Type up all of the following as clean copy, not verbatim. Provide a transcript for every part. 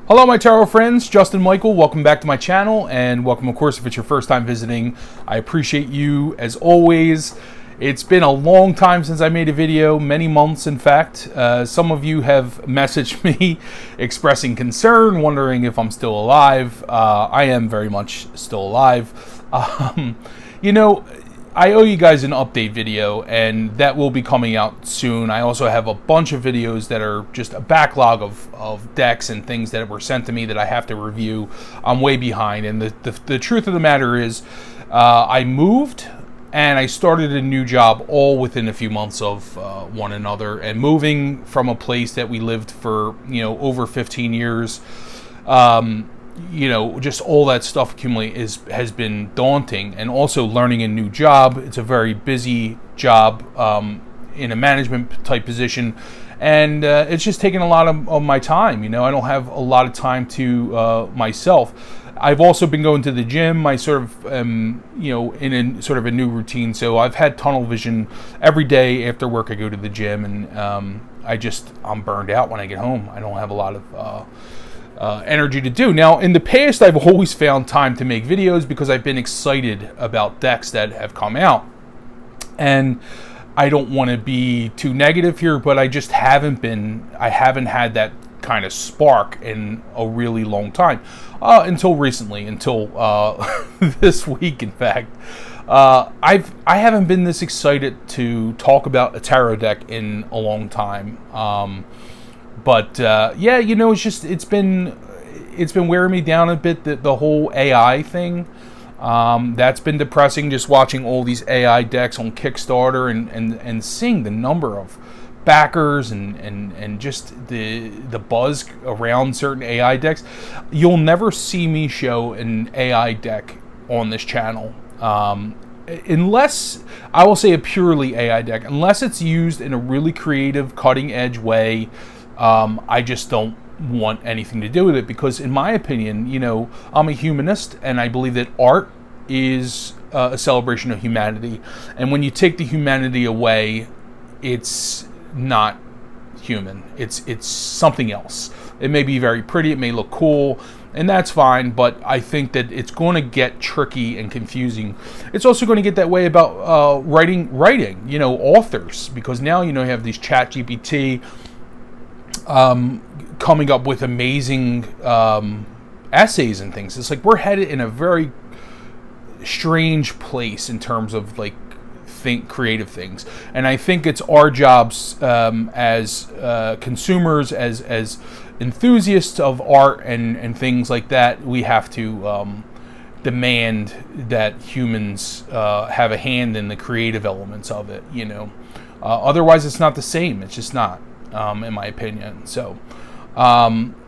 Hello my tarot friends, Justin Michael, welcome back to my channel, and welcome of course if it's your first time visiting. I appreciate you as always. It's been a long time since I made a video, many months in fact. Some of you have messaged me expressing concern, wondering if I'm still alive. I am very much still alive. You know, I owe you guys an update video, and that will be coming out soon. I also have a bunch of videos that are just a backlog of decks and things that were sent to me that I have to review. I'm way behind, and the truth of the matter is I moved and I started a new job all within a few months of one another, and moving from a place that we lived for, over 15 years, just all that stuff accumulate has been daunting, and also learning a new job. It's a very busy job in a management type position, and it's just taken a lot of my time. I don't have a lot of time to myself. I've also been going to the gym. I sort of in a sort of a new routine, so I've had tunnel vision every day after work. I go to the gym, and I'm burned out when I get home. I don't have a lot of energy to do. Now, in the past, I've always found time to make videos because I've been excited about decks that have come out. And I don't want to be too negative here, but I just haven't had that kind of spark in a really long time. Until recently, until this week, in fact. I haven't been this excited to talk about a tarot deck in a long time. But it's been wearing me down a bit, the whole AI thing. That's been depressing, just watching all these AI decks on Kickstarter and seeing the number of backers and just the buzz around certain AI decks. You'll never see me show an AI deck on this channel. Unless, I will say a purely AI deck, unless it's used in a really creative, cutting edge way. I just don't want anything to do with it, because in my opinion, I'm a humanist, and I believe that art is a celebration of humanity. And when you take the humanity away, it's not human. It's something else. It may be very pretty, it may look cool, and that's fine, but I think that it's going to get tricky and confusing. It's also going to get that way about writing, authors, because now you have these chat GPT coming up with amazing essays and things. It's like we're headed in a very strange place in terms of creative things, and I think it's our jobs as consumers, as enthusiasts of art and things like that. We have to demand that humans have a hand in the creative elements of it. Otherwise, it's not the same. It's just not. In my opinion. So,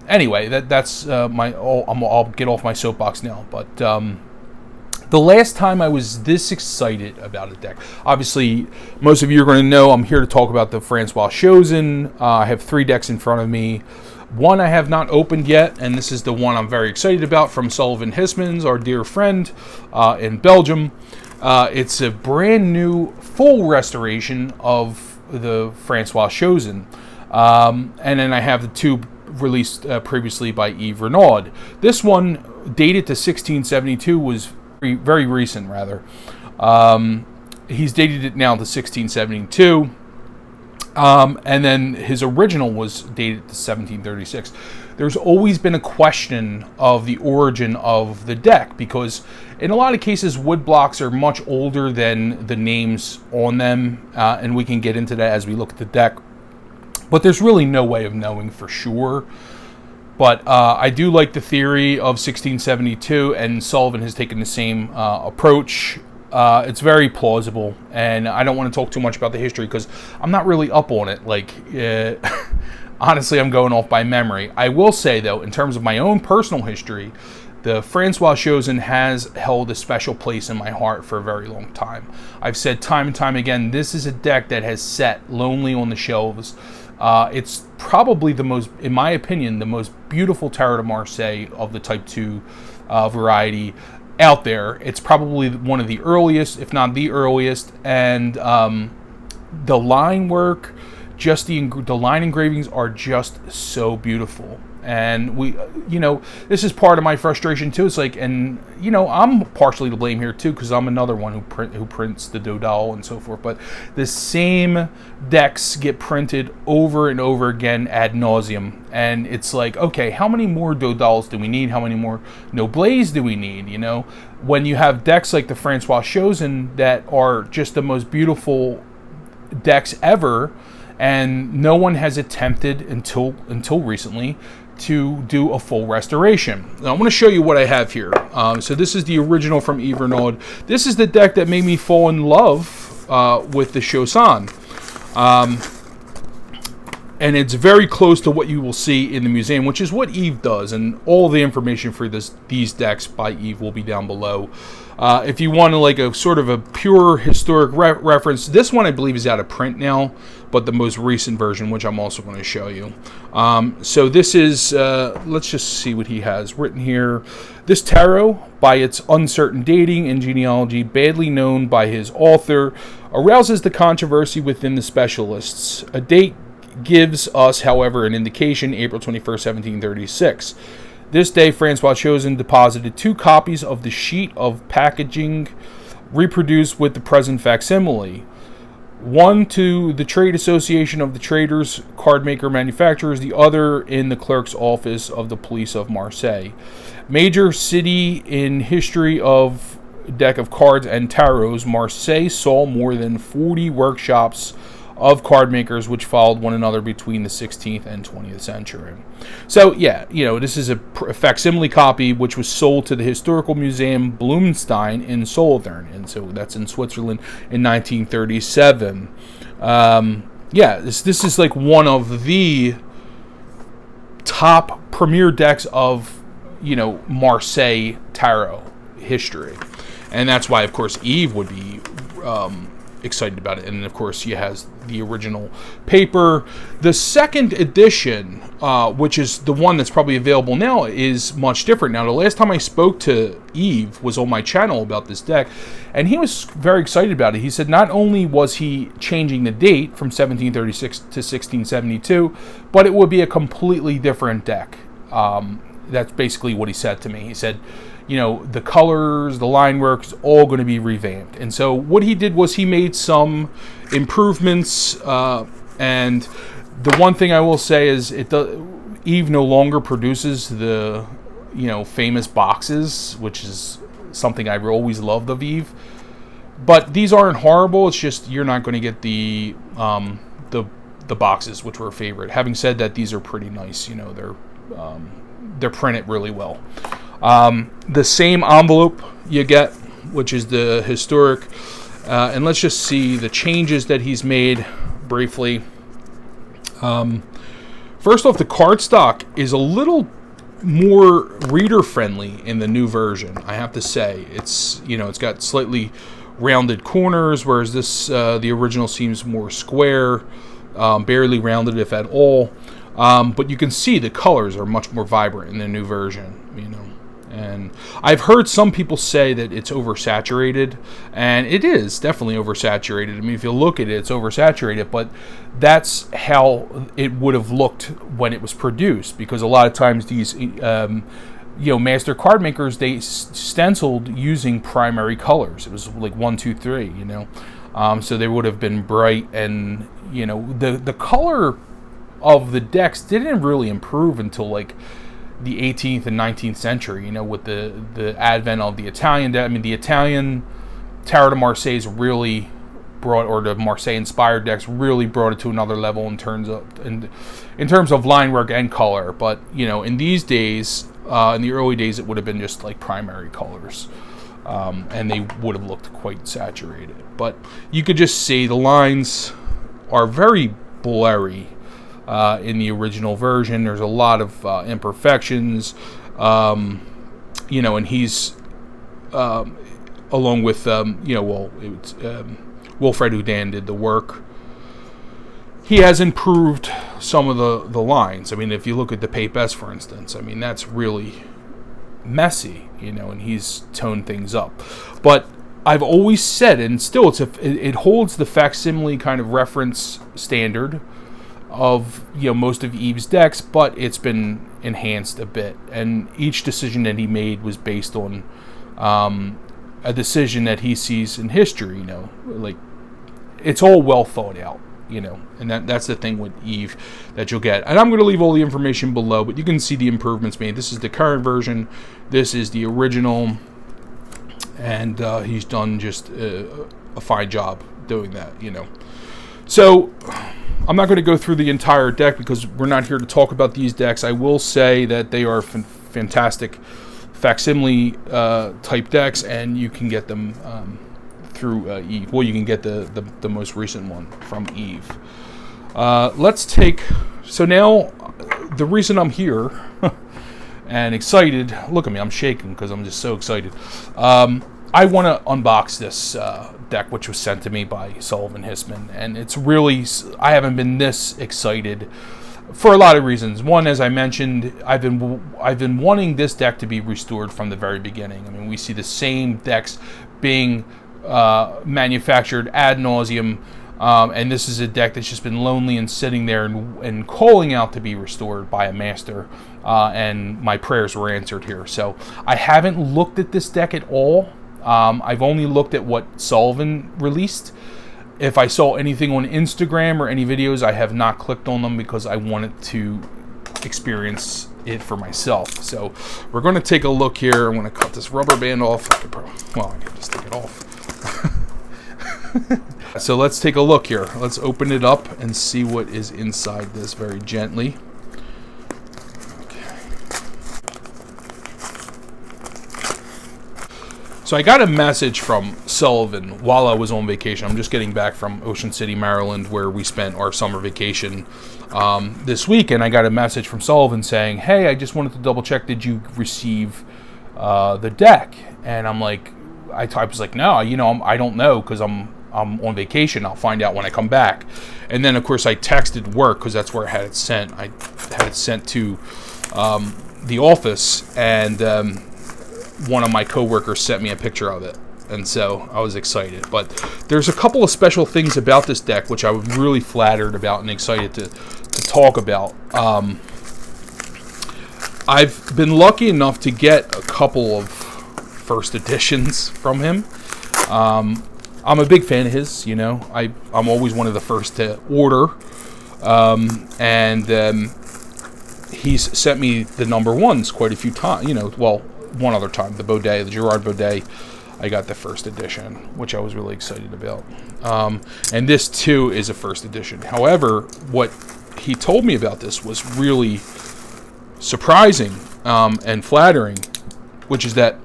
anyway, that's I'll get off my soapbox now. But the last time I was this excited about a deck, obviously, most of you are going to know I'm here to talk about the Francois Chosson. I have 3 decks in front of me. One I have not opened yet, and this is the one I'm very excited about, from Sullivan Hismans, our dear friend in Belgium. It's a brand new full restoration of the Francois Chosson. And then I have the 2 released previously by Yves Reynaud. This one, dated to 1672, was very recent, rather. He's dated it now to 1672. And then his original was dated to 1736. There's always been a question of the origin of the deck, because in a lot of cases, wood blocks are much older than the names on them, and we can get into that as we look at the deck. But there's really no way of knowing for sure. But I do like the theory of 1672, and Sullivan has taken the same approach. It's very plausible, and I don't want to talk too much about the history because I'm not really up on it. Honestly, I'm going off by memory. I will say, though, in terms of my own personal history, the Francois Chosson has held a special place in my heart for a very long time. I've said time and time again, this is a deck that has sat lonely on the shelves. It's probably in my opinion, the most beautiful tarot de Marseille of the Type 2 variety out there. It's probably one of the earliest, if not the earliest, and the line work, just the line engravings are just so beautiful. And this is part of my frustration too. It's like, and I'm partially to blame here too, because I'm another one who prints the Dodal and so forth. But the same decks get printed over and over again ad nauseum, and it's like, okay, how many more Dodals do we need? How many more Noblés do we need? When you have decks like the Francois Chosson that are just the most beautiful decks ever, and no one has attempted until recently to do a full restoration. Now, I'm going to show you what I have here. So this is the original from Yves Reynaud. This is the deck that made me fall in love with the Chosson. And it's very close to what you will see in the museum, which is what Yves does. And all the information for these decks by Yves will be down below. If you want like a sort of a pure historic reference, this one I believe is out of print now, but the most recent version, which I'm also going to show you. So this is, let's just see what he has written here. This tarot, by its uncertain dating and genealogy, badly known by his author, arouses the controversy within the specialists. A date gives us, however, an indication, April 21st, 1736. This day, Francois Chosson deposited 2 copies of the sheet of packaging reproduced with the present facsimile. One to the Trade Association of the Traders, Card Maker Manufacturers, the other in the clerk's office of the police of Marseille. Major city in history of deck of cards and tarots, Marseille saw more than 40 workshops of card makers which followed one another between the 16th and 20th century. So yeah, this is a facsimile copy which was sold to the Historical Museum Bloemstein in Sullivan, and so that's in Switzerland in 1937. This is like one of the top premier decks of Marseille tarot history, and that's why of course Yves would be excited about it. And of course he has the original paper. The second edition, which is the one that's probably available now, is much different. Now, the last time I spoke to Yves was on my channel about this deck, and he was very excited about it. He said not only was he changing the date from 1736 to 1672, but it would be a completely different deck. That's basically what he said to me. He said, the colors, the line work is all going to be revamped. And so what he did was he made some improvements. And the one thing I will say is Yves no longer produces the, famous boxes, which is something I've always loved of Yves. But these aren't horrible. It's just you're not going to get the boxes, which were a favorite. Having said that, these are pretty nice. They're printed really well. The same envelope you get, which is the historic, and let's just see the changes that he's made briefly. First off, the cardstock is a little more reader friendly in the new version, I have to say. It's it's got slightly rounded corners, whereas this the original seems more square, barely rounded if at all. But you can see the colors are much more vibrant in the new version, And I've heard some people say that it's oversaturated, and it is definitely oversaturated. I mean, if you look at it, it's oversaturated, but that's how it would have looked when it was produced, because a lot of times these, master card makers, they stenciled using primary colors. It was like 1, 2, 3, so they would have been bright, and, the color of the decks didn't really improve until like the 18th and 19th century, with the advent of the Italian. The Italian Tarot de Marseille really brought, or the Marseille-inspired decks really brought it to another level in terms of line work and color. But in these days, in the early days, it would have been just like primary colors, and they would have looked quite saturated. But you could just see the lines are very blurry. In the original version, there's a lot of imperfections, and he's along with Wilfred Houdin did the work. He has improved some of the lines. If you look at the Papes, for instance, that's really messy, and he's toned things up. But I've always said, and still it holds the facsimile kind of reference standard. of most of Yves' decks, but it's been enhanced a bit. And each decision that he made was based on a decision that he sees in history. Like it's all well thought out. And that's the thing with Yves that you'll get. And I'm going to leave all the information below, but you can see the improvements made. This is the current version. This is the original. And he's done just a fine job doing that, So I'm not going to go through the entire deck because we're not here to talk about these decks. I will say that they are fantastic facsimile type decks, and you can get them through Yves. Well, you can get the most recent one from Yves. Let's take... So now, the reason I'm here and excited... Look at me, I'm shaking because I'm just so excited. I want to unbox this deck, which was sent to me by Sullivan Hismans, and it's really... I haven't been this excited for a lot of reasons. One, as I mentioned, I've been wanting this deck to be restored from the very beginning. I mean, we see the same decks being manufactured ad nauseum, and this is a deck that's just been lonely and sitting there and calling out to be restored by a master, and my prayers were answered here. So I haven't looked at this deck at all. I've only looked at what Sullivan released. If I saw anything on Instagram or any videos, I have not clicked on them because I wanted to experience it for myself. So we're going to take a look here. I'm going to cut this rubber band off. I can just take it off. So let's take a look here. Let's open it up and see what is inside this very gently. So I got a message from Sullivan while I was on vacation. I'm just getting back from Ocean City, Maryland, where we spent our summer vacation this week. And I got a message from Sullivan saying, hey, I just wanted to double check, did you receive the deck? And I'm like, I was like, no, I don't know because I'm on vacation. I'll find out when I come back. And then, of course, I texted work because that's where I had it sent. I had it sent to the office, and one of my coworkers sent me a picture of it, and so I was excited. But there's a couple of special things about this deck which I was really flattered about and excited to talk about. I've been lucky enough to get a couple of first editions from him. I'm a big fan of his. I'm always one of the first to order, and he's sent me the number ones quite a few times. One other time, the Gerard Baudet, I got the first edition, which I was really excited about. And this, too, is a first edition. However, what he told me about this was really surprising and flattering, which is that,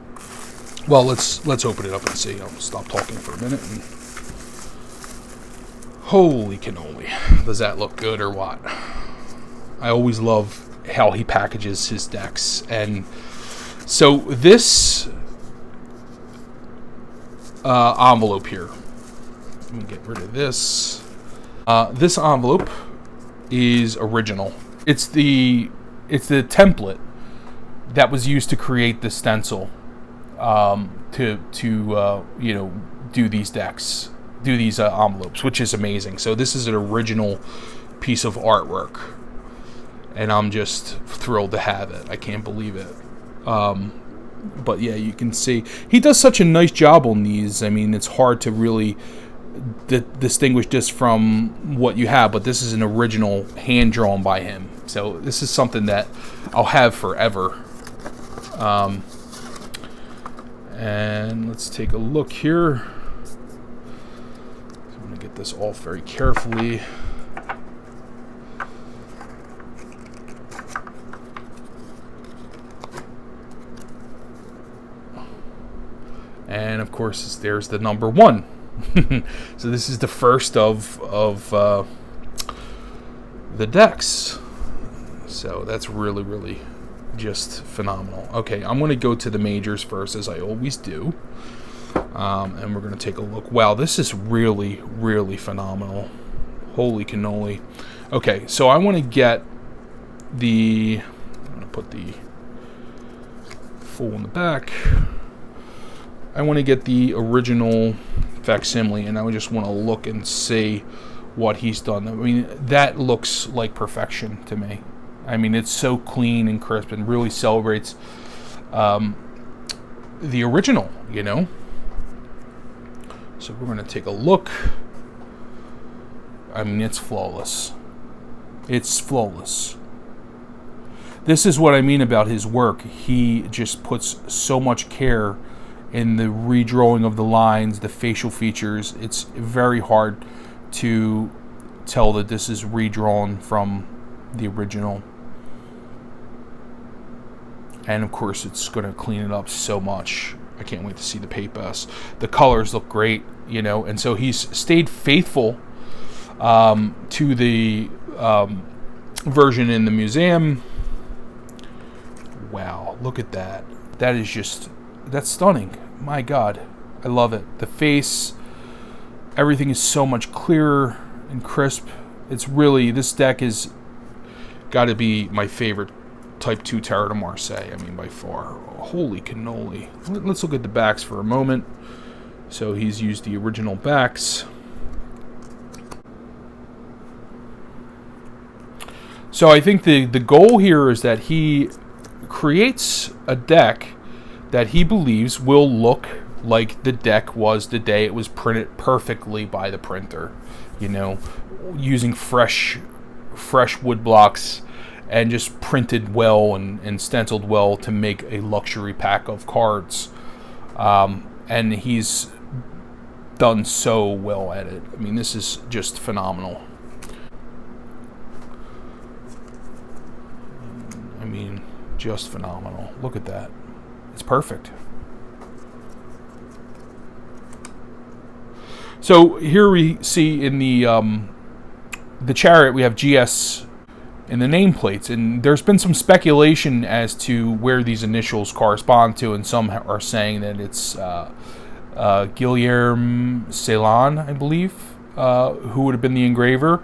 well, let's open it up and see. I'll stop talking for a minute. And holy cannoli. Does that look good or what? I always love how he packages his decks. And so this envelope here, let me get rid of this. This envelope is original. It's the template that was used to create the stencil to do these decks, do these envelopes, which is amazing. So this is an original piece of artwork, and I'm just thrilled to have it. I can't believe it. But yeah, you can see he does such a nice job on these. I mean, it's hard to really distinguish this from what you have, but this is an original hand drawn by him. So this is something that I'll have forever. And let's take a look here. So I'm going to get this off very carefully. And of course, there's the number one. So this is the first of the decks. So that's really, really just phenomenal. Okay, I'm going to go to the majors first, as I always do. And we're going to take a look. Wow, this is really, really phenomenal. Holy cannoli. Okay, so I want to get the... I'm going to put the full in the back. I want to get the original facsimile, and I just want to look and see what he's done. I mean, that looks like perfection to me. I mean, it's so clean and crisp and really celebrates the original, you know? So we're going to take a look. I mean, it's flawless. It's flawless. This is what I mean about his work. He just puts so much care in the redrawing of the lines, the facial features. It's very hard to tell that this is redrawn from the original. And of course, it's going to clean it up so much. I can't wait to see the papas. The colors look great, you know, and so he's stayed faithful to the version in the museum. Wow, look at that. That is just, that's stunning. My God, I love it. The face, everything is so much clearer and crisp. It's really, this deck is got to be my favorite Type 2 Terre de Marseille. I mean, by far. Holy cannoli. Let's look at the backs for a moment. So he's used the original backs. So I think the goal here is that he creates a deck that he believes will look like the deck was the day it was printed perfectly by the printer. You know, using fresh wood blocks and just printed well and stenciled well to make a luxury pack of cards. And he's done so well at it. I mean, this is just phenomenal. I mean, just phenomenal. Look at that. It's perfect. So here we see in the chariot we have GS in the nameplates, and there's been some speculation as to where these initials correspond to, and some are saying that it's Guilherme Celan, I believe, who would have been the engraver.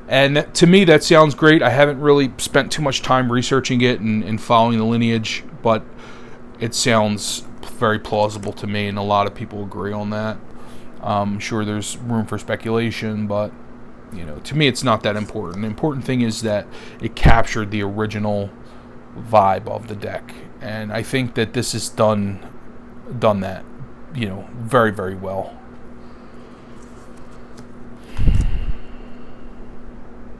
And to me, that sounds great. I haven't really spent too much time researching it and following the lineage, but it sounds very plausible to me, and a lot of people agree on that. I'm sure there's room for speculation, but you know, to me, it's not that important. The important thing is that it captured the original vibe of the deck, and I think that this has done that, you know, very, very well.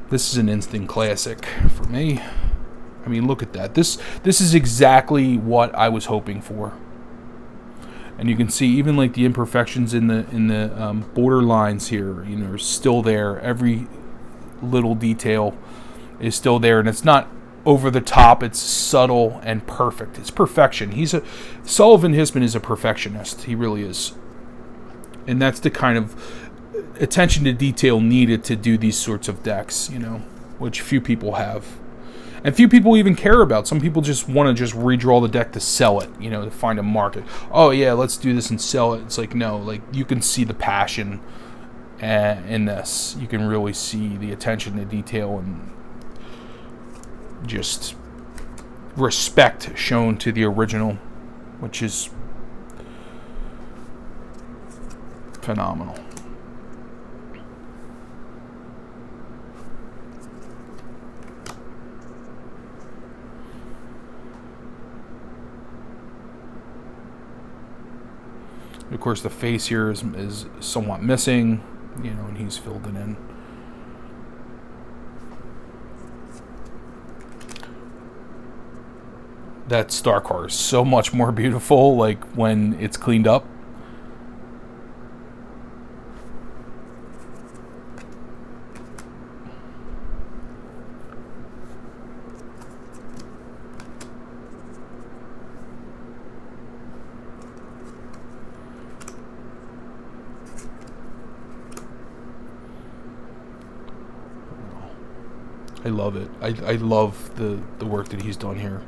This is an instant classic for me. I mean, look at that. This is exactly what I was hoping for. And you can see even like the imperfections in the border lines here, you know, are still there. Every little detail is still there, and it's not over the top. It's subtle and perfect. It's perfection. Sullivan Hismans is a perfectionist. He really is, and that's the kind of attention to detail needed to do these sorts of decks, you know, which few people have. And few people even care about. Some people just want to just redraw the deck to sell it, you know, to find a market. Oh, yeah, let's do this and sell it. It's like, no, like, you can see the passion in this. You can really see the attention to detail and just respect shown to the original, which is phenomenal. Of course, the face here is somewhat missing, you know, and he's filled it in. That star car is so much more beautiful, like, when it's cleaned up. I love it. I love the work that he's done here.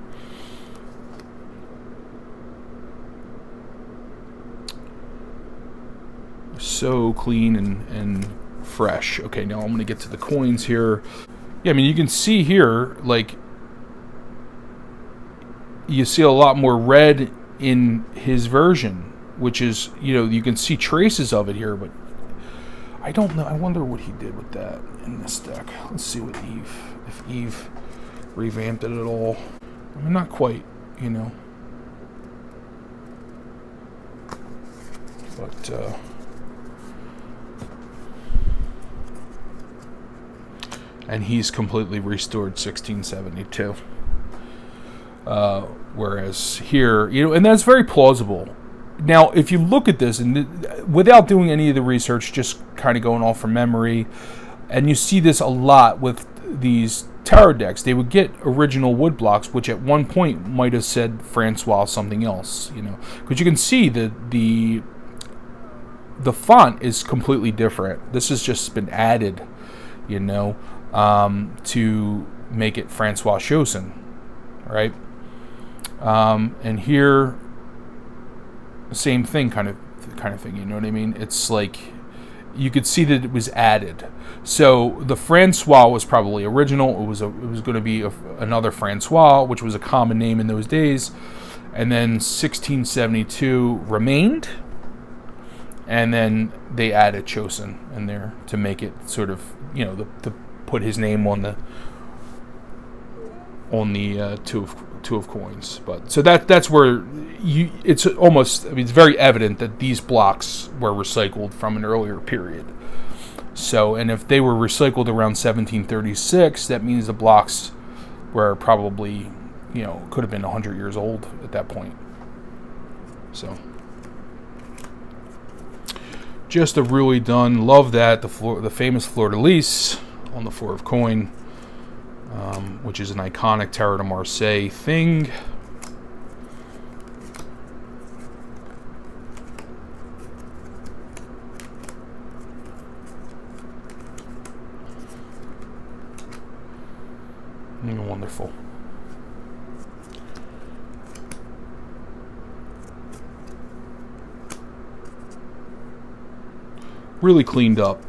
So clean and fresh. Okay, now I'm going to get to the coins here. Yeah, I mean, you can see here, like, you see a lot more red in his version, which is, you know, you can see traces of it here, but I don't know. I wonder what he did with that in this deck. Let's see what if Yves revamped it at all. I mean, not quite, you know. But, and he's completely restored 1672. Whereas here, you know, and that's very plausible. Now, if you look at this, and without doing any of the research, just kind of going off from memory, and you see this a lot with these tarot decks, they would get original wood blocks, which at one point might have said Francois something else, you know, because you can see that the font is completely different. This has just been added, you know, to make it Francois Chosson, right? And here, same thing, kind of thing. You know what I mean? It's like you could see that it was added. So the Francois was probably original. It was going to be another Francois, which was a common name in those days. And then 1672 remained, and then they added Chosson in there to make it sort of, you know, to put his name on the two of coins. But so that's where it's almost, I mean, it's very evident that these blocks were recycled from an earlier period. So, and if they were recycled around 1736, that means the blocks were probably, you know, could have been 100 years old at that point. So, just a really done. Love that, the famous fleur-de-lis on the 4 of coin, which is an iconic Tarot de Marseille thing. Wonderful. Really cleaned up.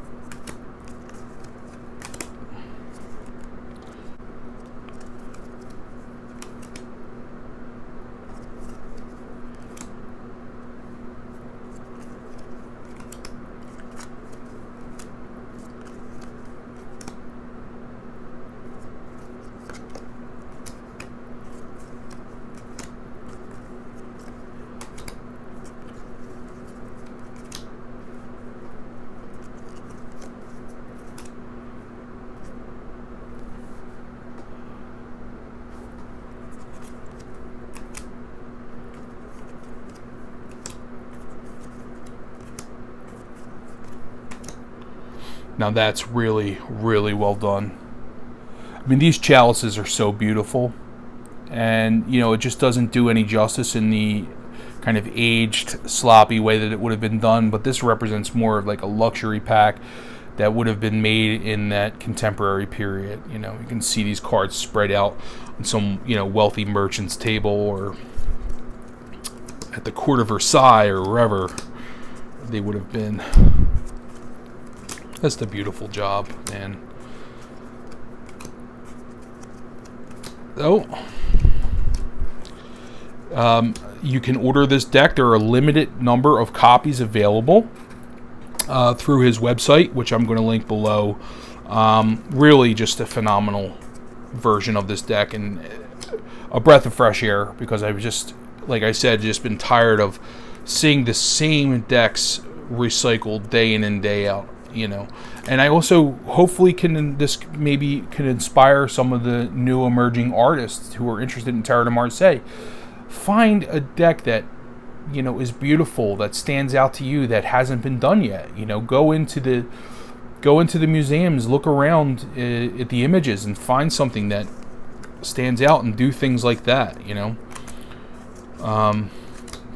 Now that's really, really well done. I mean, these chalices are so beautiful, and you know, it just doesn't do any justice in the kind of aged, sloppy way that it would have been done. But this represents more of like a luxury pack that would have been made in that contemporary period. You know, you can see these cards spread out on some, you know, wealthy merchant's table, or at the court of Versailles, or wherever they would have been. That's the beautiful job, man. Oh. You can order this deck. There are a limited number of copies available through his website, which I'm going to link below. Really just a phenomenal version of this deck, and a breath of fresh air, because I've just, like I said, just been tired of seeing the same decks recycled day in and day out. You know, and I also hopefully can inspire some of the new emerging artists who are interested in Tarot de Marseille. Find a deck that, you know, is beautiful, that stands out to you, that hasn't been done yet. You know, go into the museums, look around at the images, and find something that stands out, and do things like that. You know,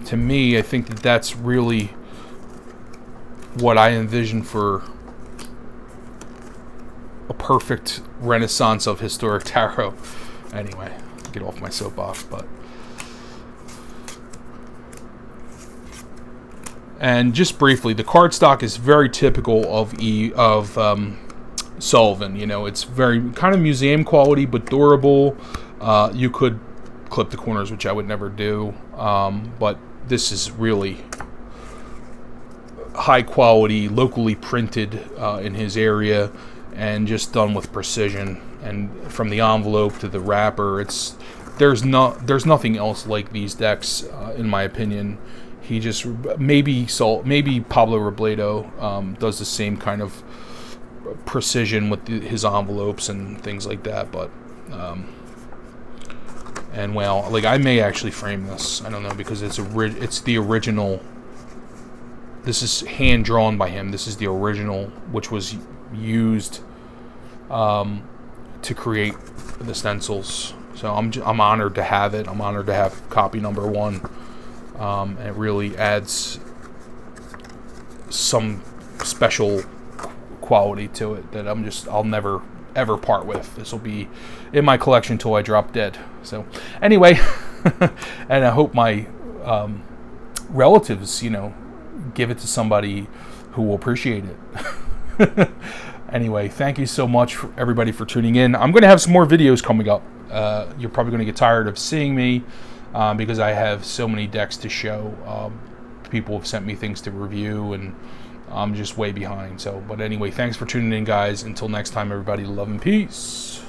to me, I think that that's really what I envision for a perfect renaissance of historic tarot. Anyway, get off my soapbox, but. And just briefly, the cardstock is very typical of Sullivan. You know, it's very kind of museum quality, but durable. You could clip the corners, which I would never do, but this is really high quality, locally printed in his area, and just done with precision. And from the envelope to the wrapper, there's nothing else like these decks, in my opinion. He just maybe Pablo Robledo does the same kind of precision with his envelopes and things like that. But and well, like, I may actually frame this. I don't know, because it's the original. This is hand drawn by him. This is the original, which was used to create the stencils. So I'm honored to have it. I'm honored to have copy number 1. And it really adds some special quality to it that I'll never ever part with. This will be in my collection till I drop dead. So anyway, and I hope my relatives, give it to somebody who will appreciate it. Anyway, thank you so much, everybody, for tuning in. I'm going to have some more videos coming up. You're probably going to get tired of seeing me because I have so many decks to show. People have sent me things to review, and I'm just way behind. But anyway, thanks for tuning in, guys. Until next time, everybody, love and peace.